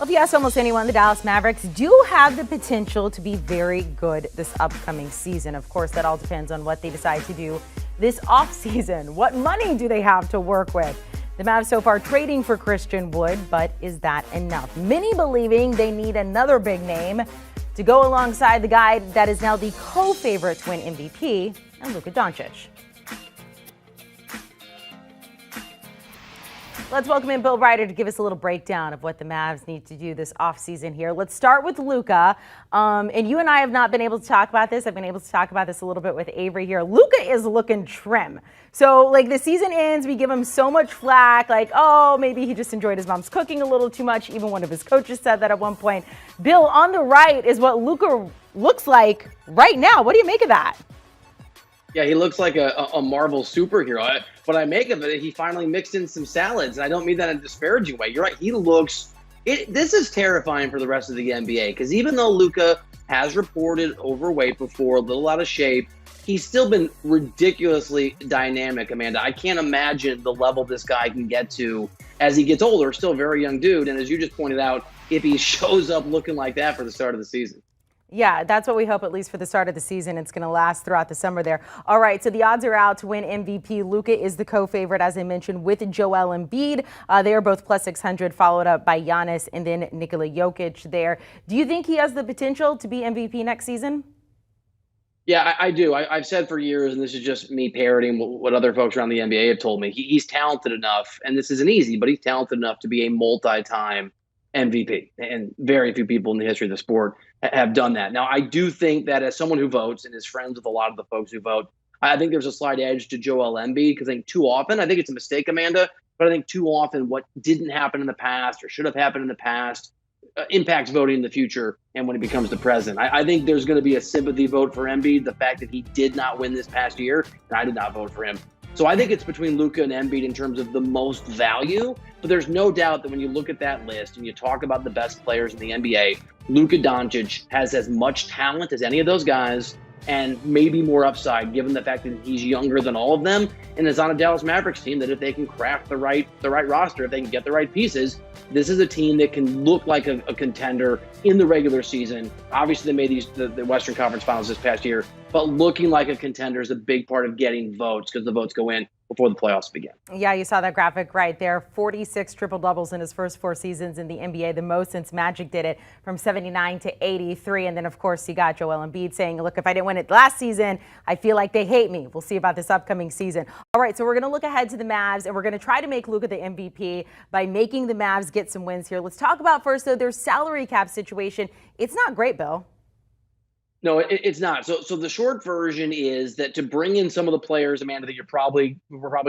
Well, if you ask almost anyone, the Dallas Mavericks do have the potential to be very good this upcoming season. Of course, that all depends on what they decide to do this offseason. What money do they have to work with? The Mavs so far trading for Christian Wood, but is that enough? Many believing they need another big name to go alongside the guy that is now the co-favorite to win MVP, and Luka Doncic. Let's welcome in Bill Reiter to give us a little breakdown of what the Mavs need to do this offseason here. Let's start with Luka. And you and I have not been able to talk about this. I've been able to talk about this a little bit with Avery here. Luka is looking trim. So, the season ends, we give him so much flack, oh, maybe he just enjoyed his mom's cooking a little too much. Even one of his coaches said that at one point. Bill, on the right is what Luka looks like right now. What do you make of that? Yeah, he looks like a Marvel superhero. What I make of it, he finally mixed in some salads, and I don't mean that in a disparaging way. You're right. He looks this is terrifying for the rest of the NBA, because even though Luka has reported overweight before, a little out of shape, he's still been ridiculously dynamic, Amanda. I can't imagine the level this guy can get to as he gets older. Still a very young dude, and as you just pointed out, if he shows up looking like that for the start of the season. Yeah, that's what we hope, at least for the start of the season. It's going to last throughout the summer there. All right, so the odds are out to win MVP. Luka is the co-favorite, as I mentioned, with Joel Embiid. They are both plus 600, followed up by Giannis and then Nikola Jokic there. Do you think he has the potential to be MVP next season? Yeah, I do. I've said for years, and this is just me parroting what other folks around the NBA have told me, he's talented enough, and this isn't easy, but he's talented enough to be a multi-time MVP, and very few people in the history of the sport have done that. Now, I do think that as someone who votes and is friends with a lot of the folks who vote, I think there's a slight edge to Joel Embiid, because I think too often, I think it's a mistake, Amanda, but I think too often what didn't happen in the past or should have happened in the past impacts voting in the future and when he becomes the president. I think there's going to be a sympathy vote for Embiid, the fact that he did not win this past year, and I did not vote for him. So I think it's between Luka and Embiid in terms of the most value, but there's no doubt that when you look at that list and you talk about the best players in the NBA, Luka Doncic has as much talent as any of those guys, and maybe more upside, given the fact that he's younger than all of them and is on a Dallas Mavericks team that if they can craft the right roster, if they can get the right pieces, this is a team that can look like a contender in the regular season. Obviously, they made the Western Conference Finals this past year, but looking like a contender is a big part of getting votes, because the votes go in before the playoffs begin. Yeah, you saw that graphic right there. 46 triple-doubles in his first 4 seasons in the NBA, the most since Magic did it, from 79 to 83. And then, of course, you got Joel Embiid saying, look, if I didn't win it last season, I feel like they hate me. We'll see about this upcoming season. All right, so we're going to look ahead to the Mavs, and we're going to try to make Luka the MVP by making the Mavs get some wins here. Let's talk about first, though, their salary cap situation. It's not great, Bill. No, it's not. So the short version is that to bring in some of the players, Amanda, that we're probably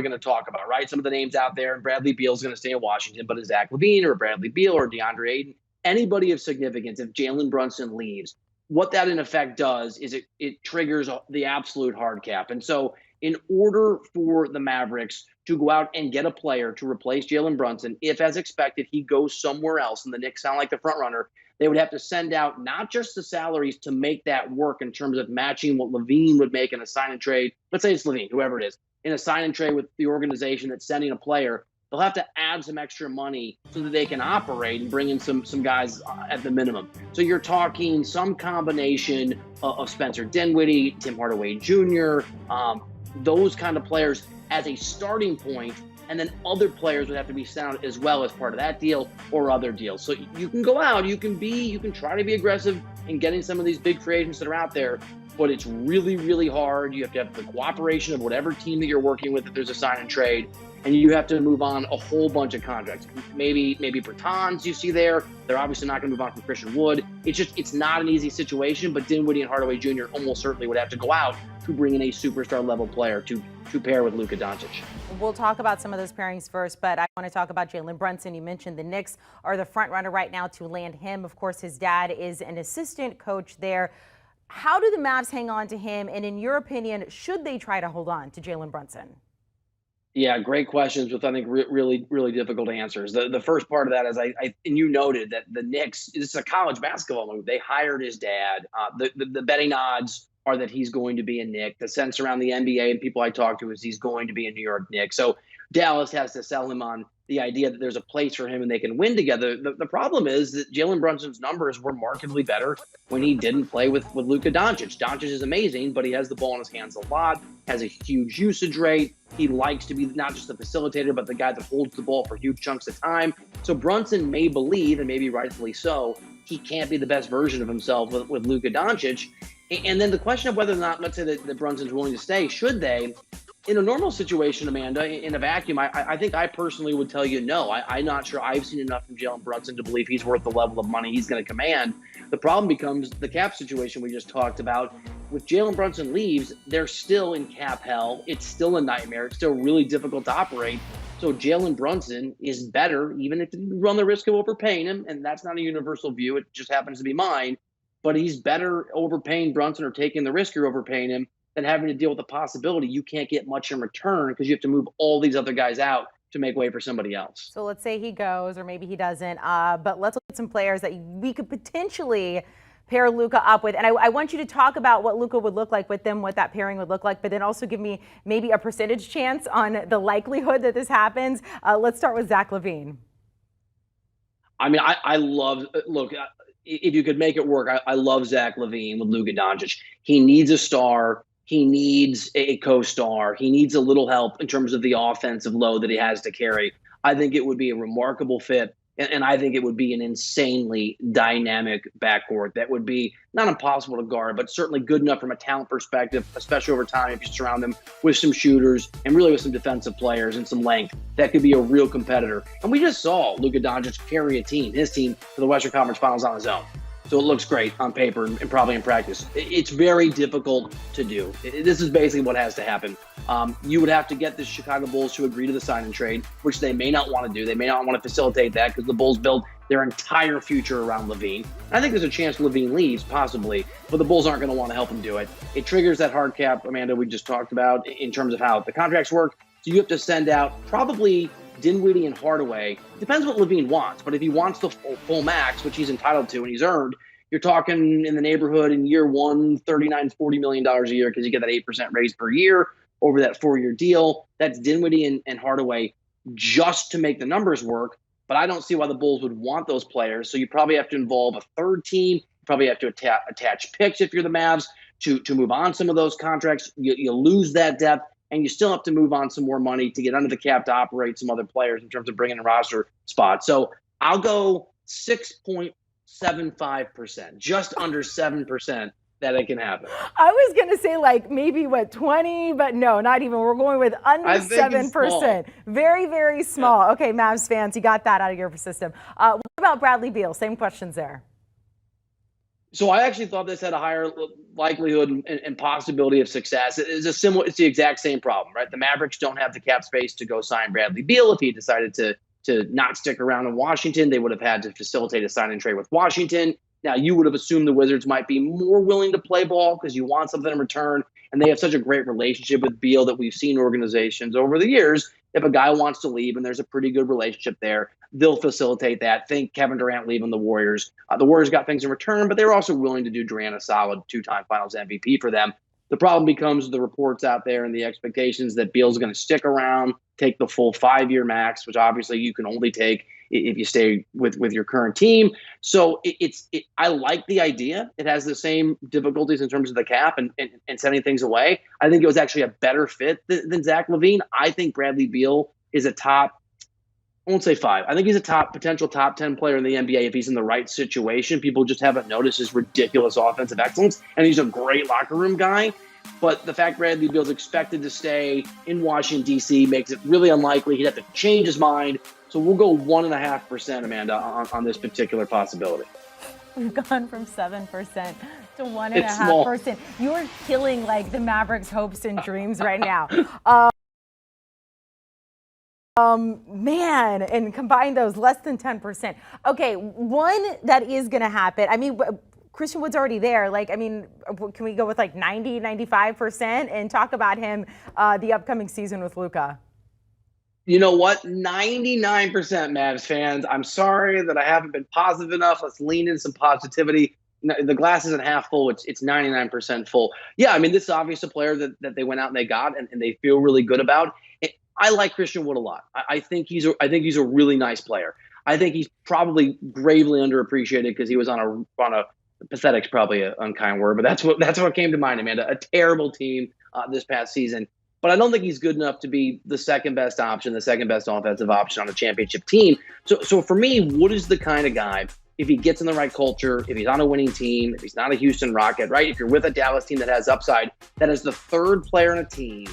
going to talk about, right? Some of the names out there, and Bradley Beal's going to stay in Washington, but is Zach LaVine or Bradley Beal or DeAndre Ayton, anybody of significance, if Jalen Brunson leaves, what that in effect does is it triggers the absolute hard cap. And so in order for the Mavericks to go out and get a player to replace Jalen Brunson, if as expected he goes somewhere else and the Knicks sound like the front runner, they would have to send out not just the salaries to make that work in terms of matching what LaVine would make in a sign and trade. Let's say it's LaVine, whoever it is, in a sign and trade with the organization that's sending a player. They'll have to add some extra money so that they can operate and bring in some guys at the minimum. So you're talking some combination of Spencer Dinwiddie, Tim Hardaway Jr., those kind of players as a starting point. And then other players would have to be sent out as well as part of that deal or other deals. So you can go out, you can try to be aggressive in getting some of these big free agents that are out there, but it's really, really hard. You have to have the cooperation of whatever team that you're working with if there's a sign and trade, and you have to move on a whole bunch of contracts. Maybe Bertans you see there. They're obviously not going to move on from Christian Wood. It's not an easy situation, but Dinwiddie and Hardaway Jr. almost certainly would have to go out to bring in a superstar level player to pair with Luka Doncic. We'll talk about some of those pairings first, but I want to talk about Jalen Brunson. You mentioned the Knicks are the front runner right now to land him. Of course, his dad is an assistant coach there. How do the Mavs hang on to him? And in your opinion, should they try to hold on to Jalen Brunson? Yeah, great questions with, I think, really, really difficult answers. The first part of that is and you noted that the Knicks, this is a college basketball move. They hired his dad. The betting odds are that he's going to be a Knick. The sense around the NBA and people I talk to is he's going to be a New York Knick. So Dallas has to sell him on the idea that there's a place for him and they can win together. The problem is that Jalen Brunson's numbers were markedly better when he didn't play with Luka Doncic. Doncic is amazing, but he has the ball in his hands a lot, has a huge usage rate. He likes to be not just the facilitator, but the guy that holds the ball for huge chunks of time. So Brunson may believe, and maybe rightfully so, he can't be the best version of himself with Luka Doncic. And then the question of whether or not, let's say that Brunson's willing to stay, should they? In a normal situation, Amanda, in a vacuum, I think I personally would tell you no. I'm not sure I've seen enough from Jalen Brunson to believe he's worth the level of money he's going to command. The problem becomes the cap situation we just talked about. With Jalen Brunson leaves, they're still in cap hell. It's still a nightmare. It's still really difficult to operate. So Jalen Brunson is better, even if you run the risk of overpaying him, and that's not a universal view. It just happens to be mine. But he's better overpaying Brunson or taking the risk you're overpaying him than having to deal with the possibility you can't get much in return because you have to move all these other guys out to make way for somebody else. So let's say he goes, or maybe he doesn't, but let's look at some players that we could potentially pair Luka up with. And I want you to talk about what Luka would look like with them, what that pairing would look like, but then also give me maybe a percentage chance on the likelihood that this happens. Let's start with Zach LaVine. I mean, I love, look, if you could make it work, I love Zach LaVine with Luka Doncic. He needs a star. He needs a co-star. He needs a little help in terms of the offensive load that he has to carry. I think it would be a remarkable fit, and I think it would be an insanely dynamic backcourt that would be not impossible to guard, but certainly good enough from a talent perspective, especially over time if you surround them with some shooters and really with some defensive players and some length that could be a real competitor. And we just saw Luka Doncic carry his team to the Western Conference Finals on his own. So it looks great on paper and probably in practice. It's very difficult to do. This is basically what has to happen. You would have to get the Chicago Bulls to agree to the sign and trade, which they may not want to do. They may not want to facilitate that because the Bulls build their entire future around LaVine. I think there's a chance LaVine leaves, possibly, but the Bulls aren't going to want to help him do it. It triggers that hard cap, Amanda, we just talked about in terms of how the contracts work. So you have to send out probably Dinwiddie and Hardaway. Depends what LaVine wants, but if he wants the full max, which he's entitled to and he's earned, you're talking in the neighborhood in year one, $39-40 million a year because you get that 8% raise per year over that 4-year deal. That's Dinwiddie and Hardaway just to make the numbers work. But I don't see why the Bulls would want those players. So you probably have to involve a third team. You probably have to attach picks if you're the Mavs to move on some of those contracts. You lose that depth. And you still have to move on some more money to get under the cap to operate some other players in terms of bringing in roster spots. So I'll go 6.75%, just under 7% that it can happen. I was going to say like maybe 20, but no, not even. We're going with under 7%. Very, very small. Yeah. Okay, Mavs fans, you got that out of your system. What about Bradley Beal? Same questions there. So I actually thought this had a higher likelihood and possibility of success. It's the exact same problem, right? The Mavericks don't have the cap space to go sign Bradley Beal. If he decided to not stick around in Washington, they would have had to facilitate a sign and trade with Washington. Now, you would have assumed the Wizards might be more willing to play ball because you want something in return. And they have such a great relationship with Beal that we've seen organizations over the years. If a guy wants to leave and there's a pretty good relationship there, they'll facilitate that. Think Kevin Durant leaving the Warriors. The Warriors got things in return, but they were also willing to do Durant a solid 2-time Finals MVP for them. The problem becomes the reports out there and the expectations that Beal's going to stick around, take the full 5-year max, which obviously you can only take if you stay with your current team. So I like the idea. It has the same difficulties in terms of the cap and sending things away. I think it was actually a better fit than Zach LaVine. I think Bradley Beal is a top, I won't say 5. I think he's a potential top 10 player in the NBA if he's in the right situation. People just haven't noticed his ridiculous offensive excellence, and he's a great locker room guy. But the fact Bradley Beal's expected to stay in Washington, D.C. makes it really unlikely. He'd have to change his mind. So we'll go 1.5%, Amanda, on this particular possibility. We've gone from 7% to 1.5%. You're killing like the Mavericks' hopes and dreams right now. Man, and combine those, less than 10%. Okay, one that is going to happen. I mean, Christian Wood's already there. Like, I mean, can we go with like 90, 95% and talk about him the upcoming season with Luka? You know what? 99% Mavs fans. I'm sorry that I haven't been positive enough. Let's lean in some positivity. The glass isn't half full. It's 99% full. Yeah, I mean, this is obviously a player that they went out and they got and they feel really good about. I like Christian Wood a lot. I think he's a really nice player. I think he's probably gravely underappreciated because he was on a pathetic's probably an unkind word, but that's what came to mind, Amanda. A terrible team this past season. But I don't think he's good enough to be the second best option, the second best offensive option on a championship team. So for me, Wood is the kind of guy, if he gets in the right culture, if he's on a winning team, if he's not a Houston Rocket, right? If you're with a Dallas team that has upside, that is the third player on a team,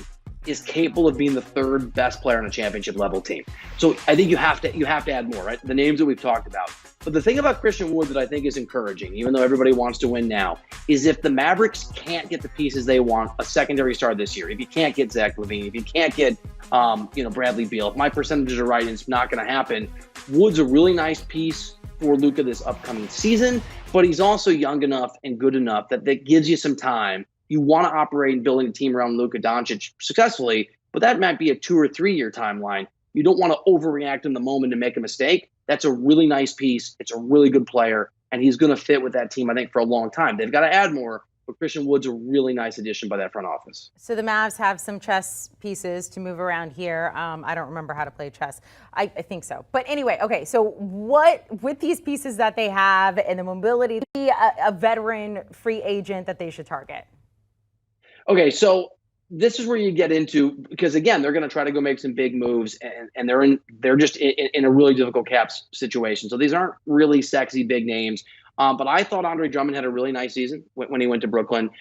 is capable of being the third best player on a championship level team. So I think you have to add more, right? The names that we've talked about. But the thing about Christian Wood that I think is encouraging, even though everybody wants to win now, is if the Mavericks can't get the pieces they want, a secondary star this year, if you can't get Zach LaVine, if you can't get Bradley Beal, if my percentages are right and it's not going to happen, Wood's a really nice piece for Luka this upcoming season, but he's also young enough and good enough that gives you some time. You want to operate in building a team around Luka Doncic successfully, but that might be a 2 or 3 year timeline. You don't want to overreact in the moment and make a mistake. That's a really nice piece. It's a really good player, and he's going to fit with that team, I think, for a long time. They've got to add more, but Christian Wood's a really nice addition by that front office. So the Mavs have some chess pieces to move around here. I don't remember how to play chess. I think so. But anyway, okay, so what, with these pieces that they have and the mobility, a veteran free agent that they should target? Okay, so this is where you get into, because again, they're going to try to go make some big moves, and they're just in a really difficult cap situation. So these aren't really sexy big names. But I thought Andre Drummond had a really nice season when he went to Brooklyn.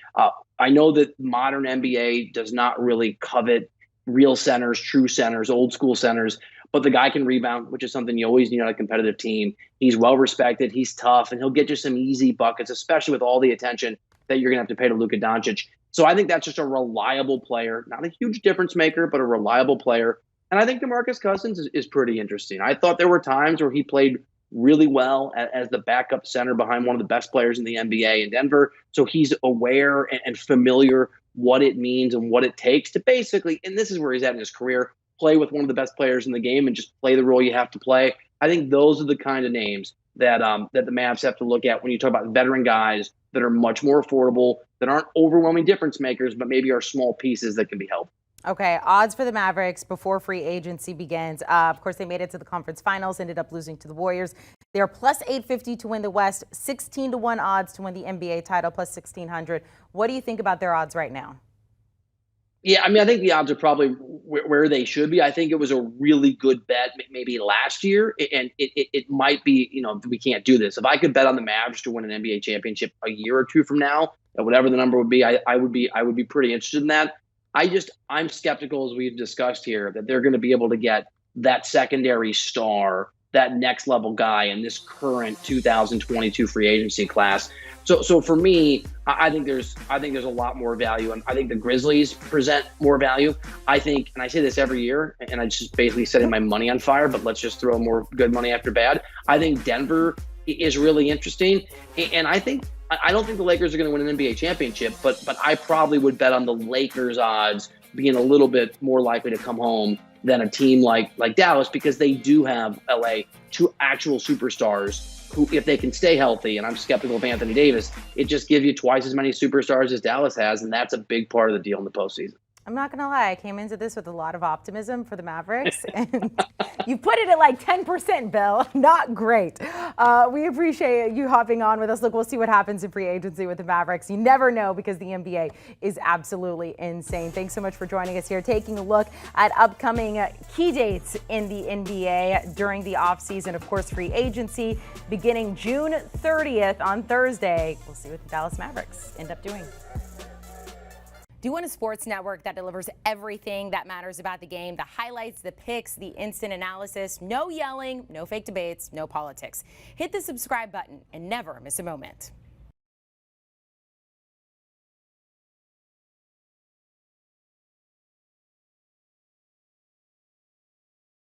I know that modern NBA does not really covet real centers, true centers, old school centers, but the guy can rebound, which is something you always need on a competitive team. He's well respected, he's tough, and he'll get you some easy buckets, especially with all the attention that you're going to have to pay to Luka Doncic. So I think that's just a reliable player, not a huge difference maker, but a reliable player. And I think DeMarcus Cousins is pretty interesting. I thought there were times where he played really well as the backup center behind one of the best players in the NBA in Denver. So he's aware and familiar what it means and what it takes to basically, and this is where he's at in his career, play with one of the best players in the game and just play the role you have to play. I think those are the kind of names that the Mavs have to look at when you talk about veteran guys that are much more affordable, that aren't overwhelming difference makers, but maybe are small pieces that can be helped. Okay, odds for the Mavericks before free agency begins. Of course, they made it to the conference finals, ended up losing to the Warriors. They're plus 850 to win the West, 16-1 odds to win the NBA title, plus 1600. What do you think about their odds right now? Yeah, I mean, I think the odds are probably where they should be. I think it was a really good bet maybe last year, and it might be, we can't do this. If I could bet on the Mavs to win an NBA championship a year or two from now, whatever the number would be, I would be pretty interested in that. I'm skeptical, as we've discussed here, that they're going to be able to get that secondary star, that next level guy in this current 2022 free agency class. So for me, I think there's a lot more value, and I think the Grizzlies present more value. I think, and I say this every year, and I just basically setting my money on fire, but let's just throw more good money after bad. I think Denver is really interesting, and I don't think the Lakers are going to win an NBA championship, but I probably would bet on the Lakers odds being a little bit more likely to come home than a team like Dallas, because they do have LA, two actual superstars who, if they can stay healthy, and I'm skeptical of Anthony Davis, it just gives you twice as many superstars as Dallas has, and that's a big part of the deal in the postseason. I'm not going to lie. I came into this with a lot of optimism for the Mavericks, and you put it at like 10%, Bill. Not great. We appreciate you hopping on with us. Look, we'll see what happens in free agency with the Mavericks. You never know, because the NBA is absolutely insane. Thanks so much for joining us here, taking a look at upcoming key dates in the NBA during the offseason. Of course, free agency beginning June 30th on Thursday. We'll see what the Dallas Mavericks end up doing. Do you want a sports network that delivers everything that matters about the game? The highlights, the picks, the instant analysis, no yelling, no fake debates, no politics. Hit the subscribe button and never miss a moment.